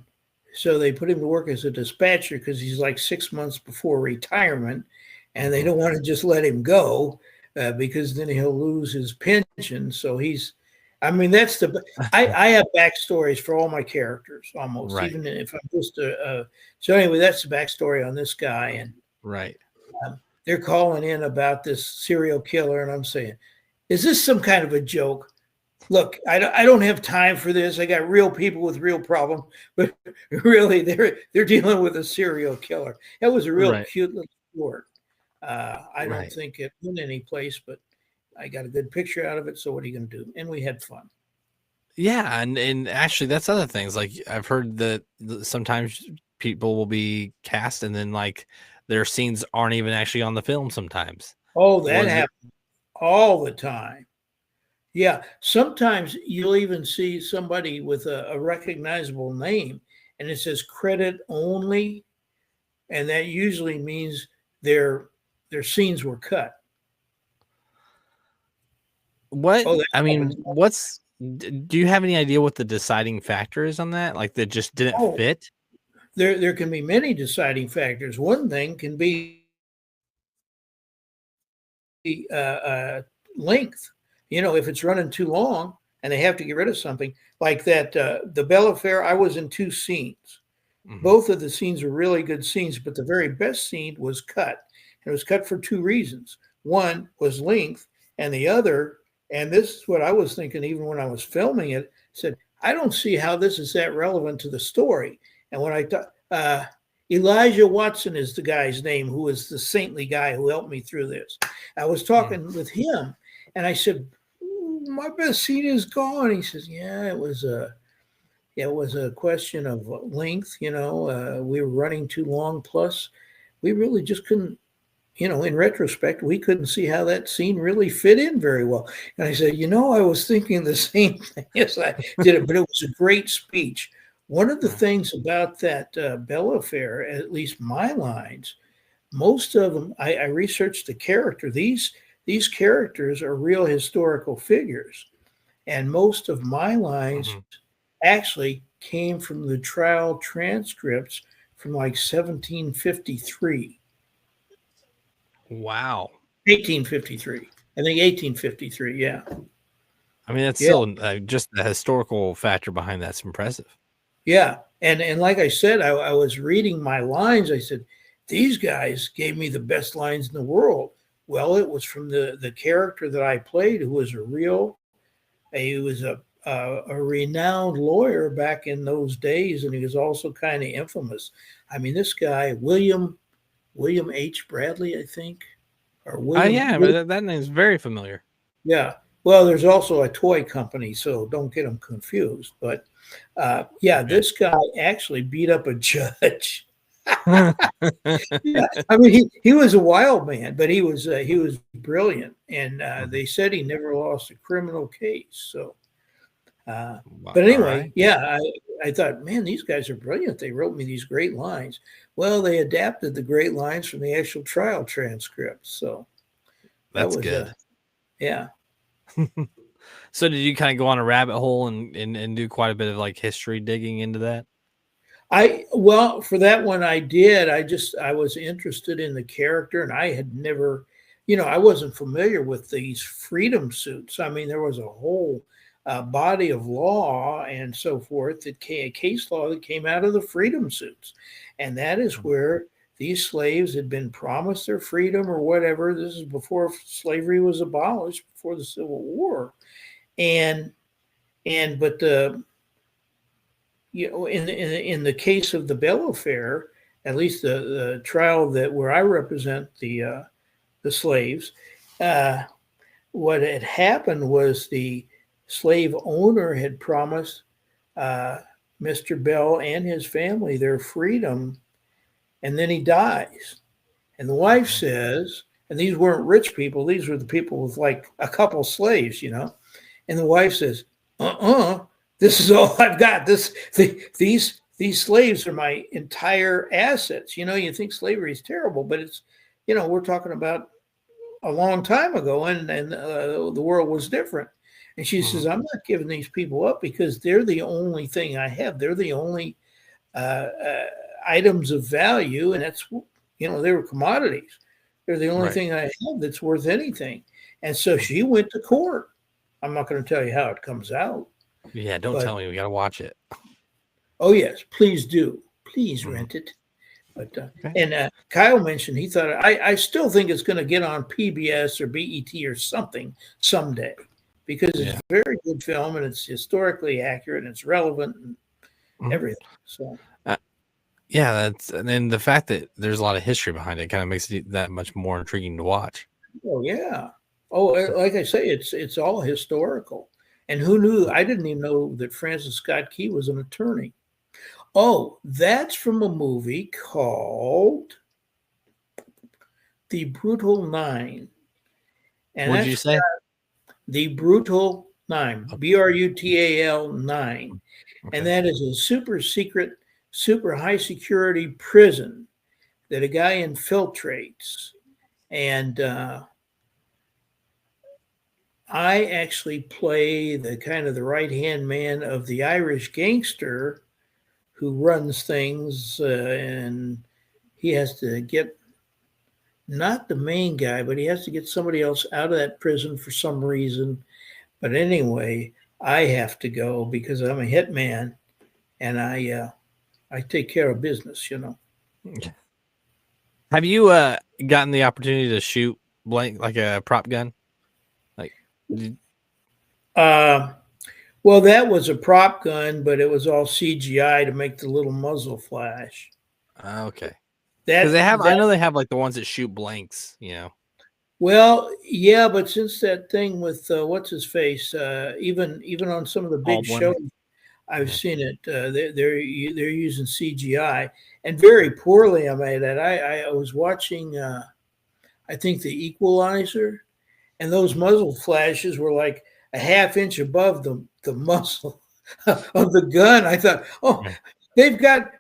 so they put him to work as a dispatcher because he's like 6 months before retirement, and they don't want to just let him go because then he'll lose his pension. So I mean, I have backstories for all my characters almost, Right. even if I'm just so anyway, that's the backstory on this guy. And Right. they're calling in about this serial killer, and I'm saying, is this some kind of a joke? Look, I don't have time for this. I got real people with real problems, but really, they're dealing with a serial killer. That was a real Right. cute little short. I don't Right. think it went any place, but I got a good picture out of it. So what are you going to do? And we had fun. Yeah, and actually that's other things. Like I've heard that sometimes people will be cast and then like their scenes aren't even actually on the film sometimes. Oh, Or that the- happens all the time. Yeah, sometimes you'll even see somebody with a recognizable name, and it says credit only, and that usually means their scenes were cut. What Oh, that I mean, happens. do you have any idea what the deciding factor is on that? Like that just didn't Oh, fit? there can be many deciding factors. One thing can be length. You know, if it's running too long and they have to get rid of something like that, the Bell Affair, I was in 2 scenes. Mhm. Both of the scenes are really good scenes, but the very best scene was cut. And it was cut for 2 reasons. One was length, and the other, and this is what I was thinking even when I was filming it, said, I don't see how this is that relevant to the story. And when I thought, Elijah Watson is the guy's name, who was the saintly guy who helped me through this. I was talking with him, and I said, my best scene is gone. He says, yeah, it was a question of length. You know, we were running too long. Plus, we really just couldn't, you know, in retrospect, we couldn't see how that scene really fit in very well. And I said, you know, I was thinking the same thing as I did it, but it was a great speech. One of the things about that Bell Affair, at least my lines, most of them, I researched the character. These characters are real historical figures. And most of my lines actually came from the trial transcripts from like 1753. Wow. 1853. I think 1853. Yeah. I mean, that's Yeah. still just the historical factor behind that's impressive. Yeah. And like I said, I was reading my lines. I said, these guys gave me the best lines in the world. Well, it was from the character that I played, who was he was a renowned lawyer back in those days, and he was also kind of infamous. I mean, this guy, William H. Bradley, I think, or Yeah, but that name's very familiar. Yeah. Well, there's also a toy company, so don't get them confused. But yeah, this guy actually beat up a judge. Yeah, I mean, he was a wild man, but he was brilliant, and they said he never lost a criminal case. So, but anyway, right. yeah, I thought, man, these guys are brilliant. They wrote me these great lines. Well, they adapted the great lines from the actual trial transcripts. So That's good. Yeah. So did you kind of go on a rabbit hole and do quite a bit of like history digging into that? Well, for that one I did. I was interested in the character, and I had never, I wasn't familiar with these freedom suits. I mean, there was a whole body of law and so forth case law that came out of the freedom suits. And that is where these slaves had been promised their freedom or whatever. This is before slavery was abolished, before the Civil War. But in the case of the Bell Affair, at least the trial where I represent the slaves, what had happened was the slave owner had promised Mr. Bell and his family their freedom, and then he dies. And the wife says, and these weren't rich people, these were the people with like a couple slaves, And the wife says, This is all I've got. These slaves are my entire assets. You think slavery is terrible, but it's, we're talking about a long time ago, and the world was different. And she says, I'm not giving these people up because they're the only thing I have. They're the only items of value, and that's, they were commodities. They're the only thing I have that's worth anything. And so she went to court. I'm not going to tell you how it comes out. Yeah, don't tell me. We got to watch it. Oh, yes, please do. Please rent it. But and Kyle mentioned he thought, I still think it's going to get on PBS or BET or something someday, because it's a very good film and it's historically accurate and it's relevant and everything. So and then the fact that there's a lot of history behind it kind of makes it that much more intriguing to watch. Oh yeah. Oh, like I say, it's all historical. And who knew? I didn't even know that Francis Scott Key was an attorney. Oh, that's from a movie called The Brutal Nine. And what did you say? The Brutal Nine, Brutal 9. Okay. And that is a super secret, super high security prison that a guy infiltrates. And I actually play the kind of the right-hand man of the Irish gangster who runs things, and he has to get not the main guy, but he has to get somebody else out of that prison for some reason. But anyway, I have to go because I'm a hitman, and I take care of business, Have you gotten the opportunity to shoot blank like a prop gun? Well, that was a prop gun, but it was all CGI to make the little muzzle flash. Okay. Because I know they have like the ones that shoot blanks, Well, yeah, but since that thing with what's his face, even on some of the big shows, I've seen it. They're using CGI and very poorly. I might add. I was watching, I think, The Equalizer, and those muzzle flashes were like a half inch above the muzzle of the gun. I thought, oh, they've got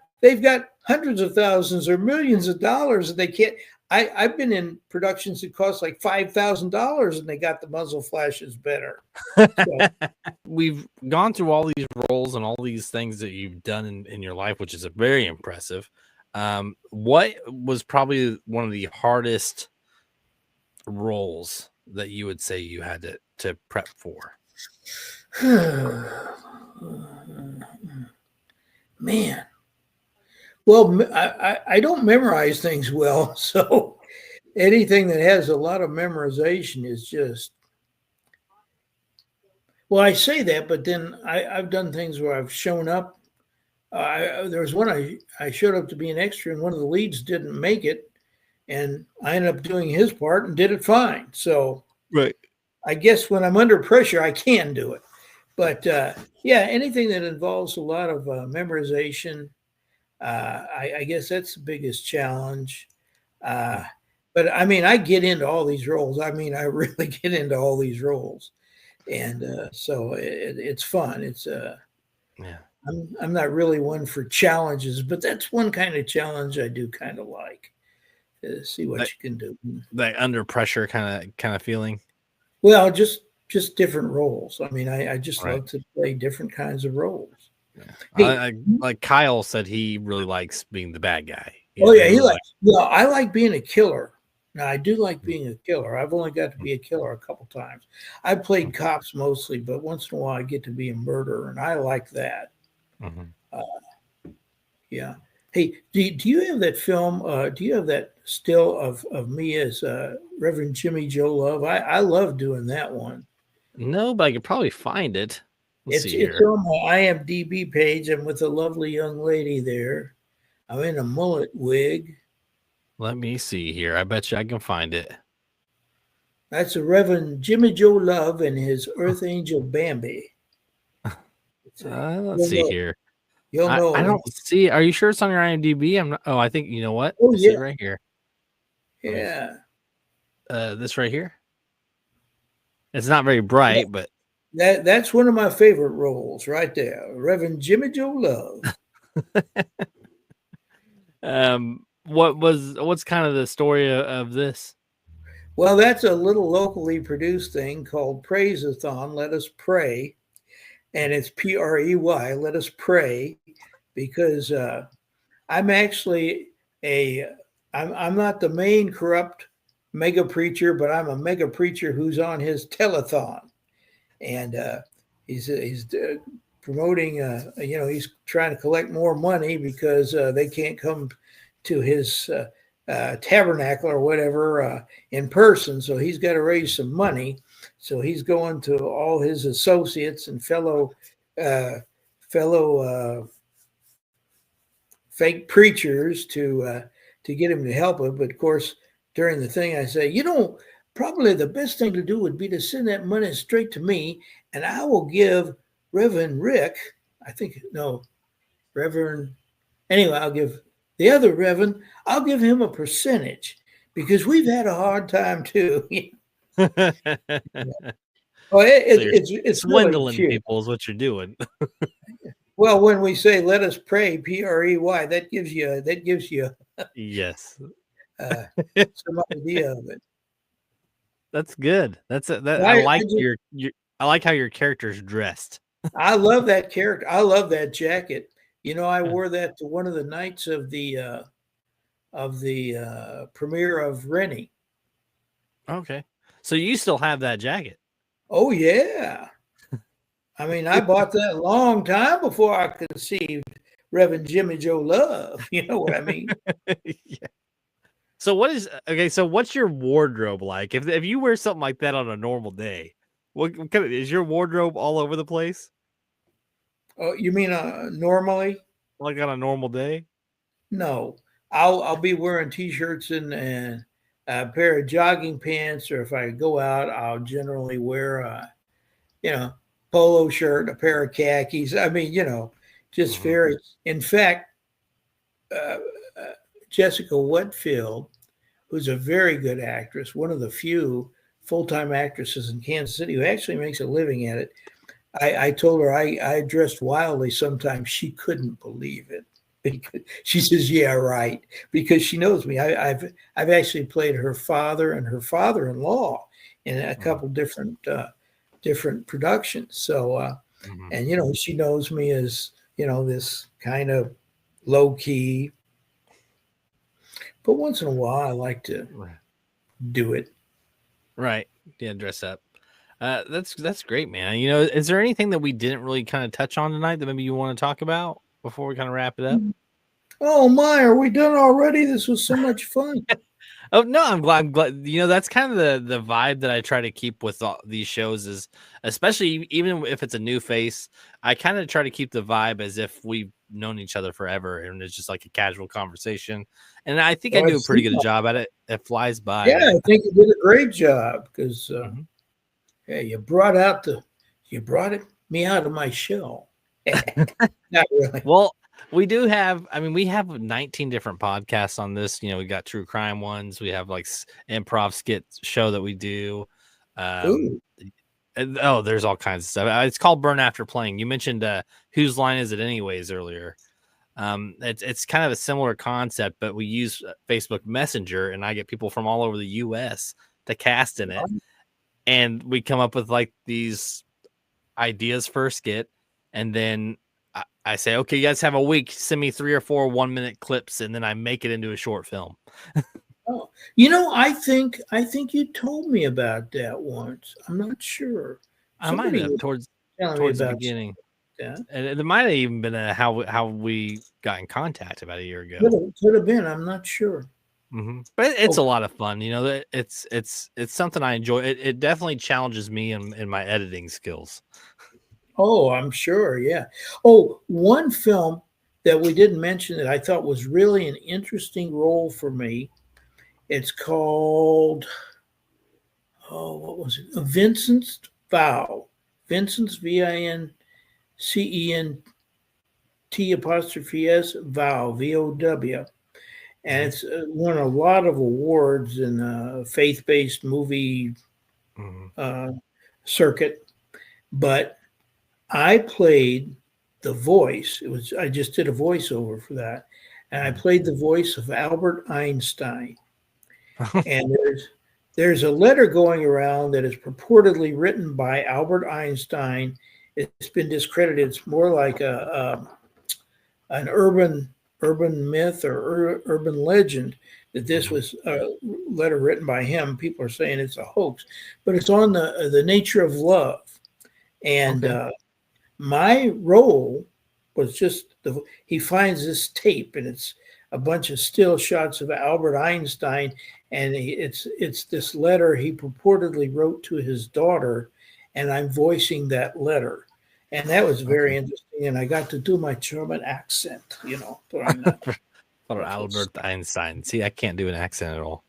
hundreds of thousands or millions of dollars, and they can't. I've been in productions that cost like $5,000, and they got the muzzle flashes better. So. We've gone through all these roles and all these things that you've done in your life, which is very impressive. What was probably one of the hardest roles that you would say you had to prep for? Man. Well, I don't memorize things well, so anything that has a lot of memorization is just. Well, I say that, but then I've done things where I've shown up. There was one I showed up to be an extra, and one of the leads didn't make it, and I ended up doing his part and did it fine. So, I guess when I'm under pressure, I can do it. But anything that involves a lot of memorization. I guess that's the biggest challenge. But I mean, I get into all these roles. I mean, I really get into all these roles. And so it's fun. It's I'm not really one for challenges, but that's one kind of challenge I do kind of like. See what you can do. That under pressure kind of feeling. Well, just different roles. I mean, I just love to play different kinds of roles. Hey, like Kyle said, he really likes being the bad guy. He likes. Well, I like being a killer. Now, I do like being a killer. I've only got to be a killer a couple times. I played cops mostly, but once in a while I get to be a murderer, and I like that. Yeah. Hey, do you have that film? Do you have that still of me as Reverend Jimmy Joe Love? I love doing that one. No, but I could probably find it. It's on my IMDb page. I'm with a lovely young lady there. I'm in a mullet wig. Let me see here. I bet you I can find it. That's a Reverend Jimmy Joe Love and his Earth Angel Bambi. Let's see here. You'll know. I don't see. Are you sure it's on your IMDb? I'm not. Oh, I think you know what. Oh, yeah. See it right here. Yeah. This right here. It's not very bright, but That's one of my favorite roles right there, Reverend Jimmy Joe Love. What's kind of the story of this? Well, that's a little locally produced thing called Praise-a-thon. Let us pray, and it's PREY. Let us pray, because I'm actually a I'm not the main corrupt mega preacher, but I'm a mega preacher who's on his telethon, and he's promoting. He's trying to collect more money because they can't come to his tabernacle or whatever in person, so he's got to raise some money. So he's going to all his associates and uh, fellow fake preachers to get him to help him. But of course, during the thing, I say, probably the best thing to do would be to send that money straight to me, and I will give Reverend Rick, I think, no, Reverend, anyway, I'll give the other Reverend, I'll give him a percentage because we've had a hard time too. Oh, it's swindling really cute. people is what you're doing. Well, when we say "Let us pray," PREY, that gives you Yes, some idea of it. that's good. That I, I I, like just, your I like how your character's dressed. I love that character. I love that jacket. I wore that to one of the nights of the premiere of Rennie. Okay, so you still have that jacket? Oh yeah. I mean, I bought that a long time before I conceived Reverend Jimmy Joe Love. You know what I mean? Yeah. So what's your wardrobe like? If you wear something like that on a normal day, what kind of is your wardrobe all over the place? Oh, you mean normally? Like on a normal day? No, I'll be wearing t-shirts and a pair of jogging pants, or if I go out, I'll generally wear you know polo shirt, a pair of khakis. I mean, just very. In fact, uh, uh, Jessica Whitfield, who's a very good actress, one of the few full-time actresses in Kansas City who actually makes a living at it. I told her I dressed wildly sometimes. She couldn't believe it. She says, "Yeah, right," because she knows me. I've actually played her father and her father-in-law in a couple different productions. So, and she knows me as this kind of low key. But once in a while, I like to do it. Right. Yeah, dress up. That's great, man. Is there anything that we didn't really kind of touch on tonight that maybe you want to talk about before we kind of wrap it up? Oh my, are we done already? This was so much fun. Oh no, I'm glad. That's kind of the vibe that I try to keep with these shows is, especially even if it's a new face, I kind of try to keep the vibe as if we've known each other forever and it's just like a casual conversation. And I think I Oh, I do a pretty see. good job at it. It flies by. Yeah, I think you did a great job because yeah, you brought me out of my shell. Not really. Well, we have 19 different podcasts on this. We got true crime ones. We have like improv skit show that we do. Ooh. There's all kinds of stuff. It's called Burn After Playing. You mentioned Whose Line Is It Anyways earlier. It's kind of a similar concept, but we use Facebook Messenger, and I get people from all over the U.S. to cast in it, and we come up with like these ideas for a skit, and then I say, okay, you guys have a week. Send me 3 or 4 1-minute clips, and then I make it into a short film. Oh, I think you told me about that once. I'm not sure. I might have towards the beginning. Yeah, And it might have even been how we got in contact about a year ago. could have been. I'm not sure. But it's a lot of fun. It's something I enjoy. It definitely challenges me in my editing skills. Oh, I'm sure. Yeah. Oh, one film that we didn't mention that I thought was really an interesting role for me. It's called, what was it? Vincent's Vow. Vincent's VINCENT apostrophe S Vow, VOW. And it's won a lot of awards in the faith-based movie circuit. but I played the voice. I just did a voiceover for that, and I played the voice of Albert Einstein. And there's a letter going around that is purportedly written by Albert Einstein. It's been discredited. It's more like an urban myth or urban legend that this was a letter written by him. People are saying it's a hoax, but it's on the nature of love. And my role was just he finds this tape, and it's a bunch of still shots of Albert Einstein, and it's this letter he purportedly wrote to his daughter, and I'm voicing that letter. And that was very interesting, and I got to do my German accent, during that. Or Albert Einstein. See, I can't do an accent at all.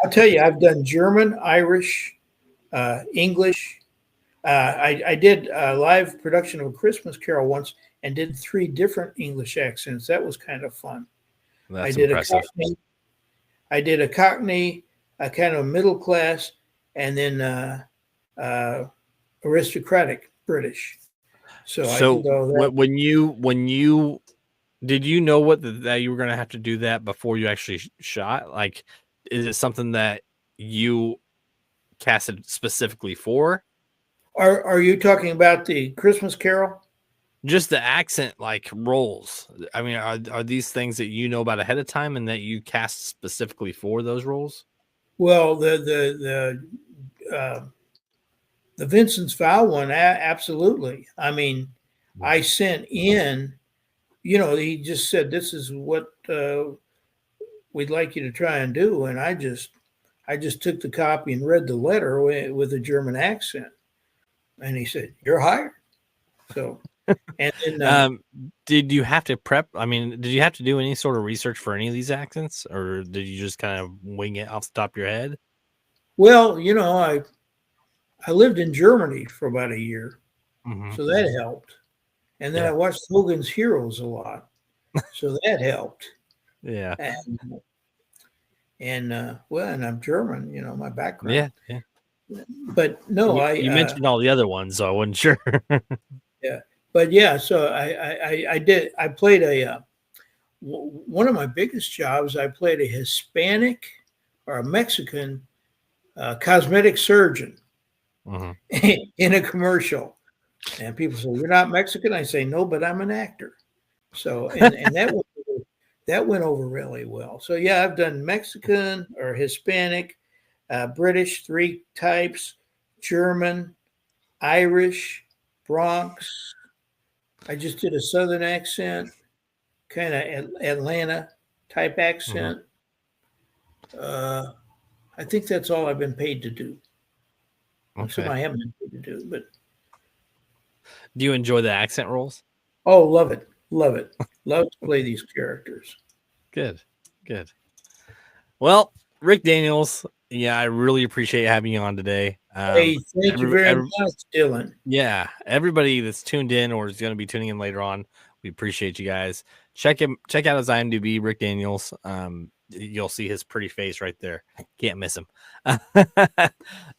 I'll tell you, I've done German, Irish, English. I did a live production of A Christmas Carol once and did 3 different English accents. That was kind of fun. That's impressive. I did a Cockney, a kind of middle class, and then aristocratic British. So I did all that. when you did you know that you were going to have to do that before you actually shot? Like, is it something that you casted specifically for? Are you talking about the Christmas Carol? Just the accent, like, roles. I mean, are these things that you know about ahead of time and that you cast specifically for those roles? Well, the Vincent's Vow one, absolutely. I mean, I sent in, he just said, this is what we'd like you to try and do. And I just took the copy and read the letter with a German accent. And he said, you're hired. So, and then, did you have to prep? I mean, did you have to do any sort of research for any of these accents, or did you just kind of wing it off the top of your head? Well, I lived in Germany for about a year, so that helped. And then I watched Hogan's Heroes a lot, so that helped. Yeah. And I'm German, my background. Yeah. But no, you mentioned all the other ones, so I wasn't sure. Yeah, but yeah, so I played one of my biggest jobs. I played a Hispanic or a Mexican cosmetic surgeon in a commercial, and people say, you're not Mexican. I say, no, but I'm an actor. So and that went over really well. So yeah, I've done Mexican or Hispanic, British, 3 types, German, Irish, Bronx. I just did a Southern accent, kind of Atlanta type accent. I think that's all I've been paid to do. Some I haven't been paid to do, but. Do you enjoy the accent roles? Oh, love it. Love to play these characters. Good. Well, Rick Daniels, yeah, I really appreciate having you on today. Hey, thank you very much, Dylan. Yeah, everybody that's tuned in or is going to be tuning in later on, we appreciate you guys. Check out his IMDb, Rick Daniels. You'll see his pretty face right there. Can't miss him.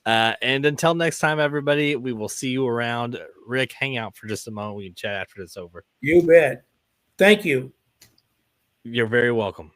And until next time, everybody, we will see you around. Rick, hang out for just a moment. We can chat after this over. You bet. Thank you. You're very welcome.